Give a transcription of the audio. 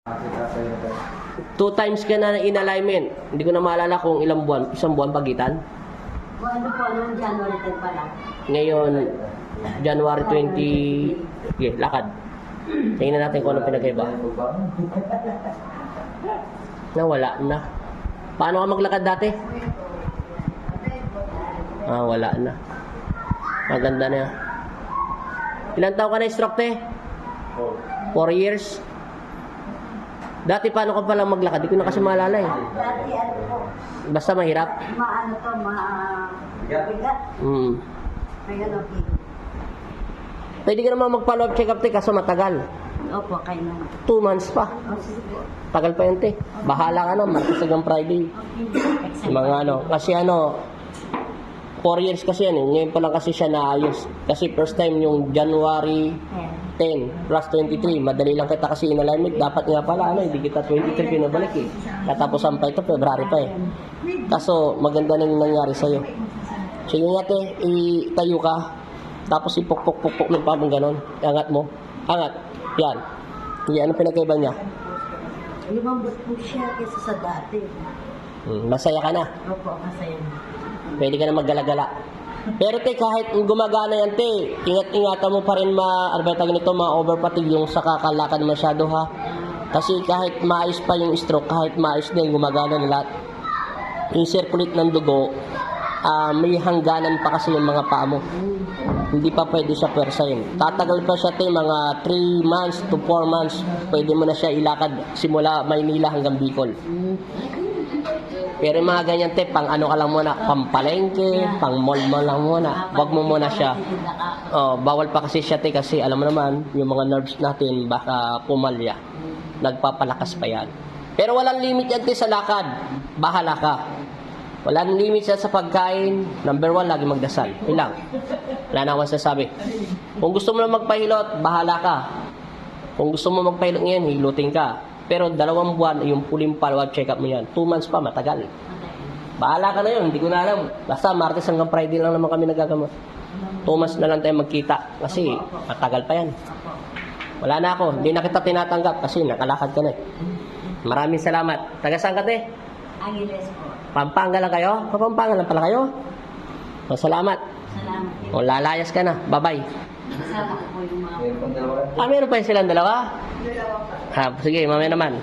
2 times ka na in alignment. Hindi ko na maalala kung ilang buwan, isang buwan pagitan. Ano po, noong January 10 pala. Ngayon, January 20, okay, lakad. Tingnan natin kung ano pinagkaiba. Nawala na. Paano ka maglakad dati? Wala na. Maganda na. Ilang taon ka na stroke, te? 4 years. Dati paano ka palang maglakad? Di ko na kasi maalala eh. Dati ano po, Basta mahirap. maano to, bigat. May ano, Pwede ka naman mag-follow up check-up, te, kaso matagal. Opo, kayo naman. 2 months pa. O, sige po. Tagal pa yun, te. Bahala ka na, Martes hanggang Friday. Mga ano, kasi 4 years kasi yan eh. Ngayon pa lang kasi siya naayos. Kasi first time yung January 10 plus 23. Madali lang kita kasi in alignment. Dapat nga pala, hindi kita 23 pinabalik eh. Katapusan pa ito, February pa eh. Kaso, maganda na yung nangyari sa'yo. Sige nga, te, itayo ka. Tapos ipukpuk-pukpuk ng pa mong ganon. Angat mo. Angat. Yan. Yan ang pinagkaiba niya. Lumambot po siya kaysa sa dati. Masaya ka na. Opo, masaya na. Pwede ka na maggala-gala. Pero te, kahit gumagana yan, te, ingat-ingatan mo pa rin ma-overfatigue yung sa kakalakad masyado ha. Kasi kahit maayos pa yung stroke, kahit maayos din, gumagana na lahat. Yung circulate ng dugo, may hangganan pa kasi yung mga paa mo. Hindi pa pwede siya pwersahin. Tatagal pa siya, te, mga 3 months to 4 months. Pwede mo na siya ilakad simula Maynila hanggang Bicol. Pero yung mga ganyan, te, pang ano ka lang muna, pampalengke, pang mall mo lang muna. Wag mo muna siya. Bawal pa kasi siya, te, kasi alam mo naman, yung mga nerves natin baka pumalya. Nagpapalakas pa yan. Pero walang limit yan, te, sa lakad. Bahala ka. Walang limit siya sa pagkain. Number 1, lagi magdasal. Ilang. Wala na akong sasabi. Kung gusto mo na magpahilot, bahala ka. Kung gusto mo magpahilot ngayon, hilutin ka. Pero 2 buwan, yung puling follow-up check-up mo yan. 2 months pa, matagal. Bahala ka na yun, hindi ko na alam. Basta Martes hanggang Friday lang naman kami nagagamot. 2 months na lang tayo magkita. Kasi matagal pa yan. Wala na ako, hindi na kita tinatanggap kasi nakalakad ka na. Maraming salamat. Taga saan ka, te? Angeles po. Pampanga lang kayo? Pampanga lang pala kayo? Salamat. Salamat. Lalayas ka na. Bye-bye. Kasama ko po yung mga... Meron pa yung silang dalawa? Sige, mamaya naman.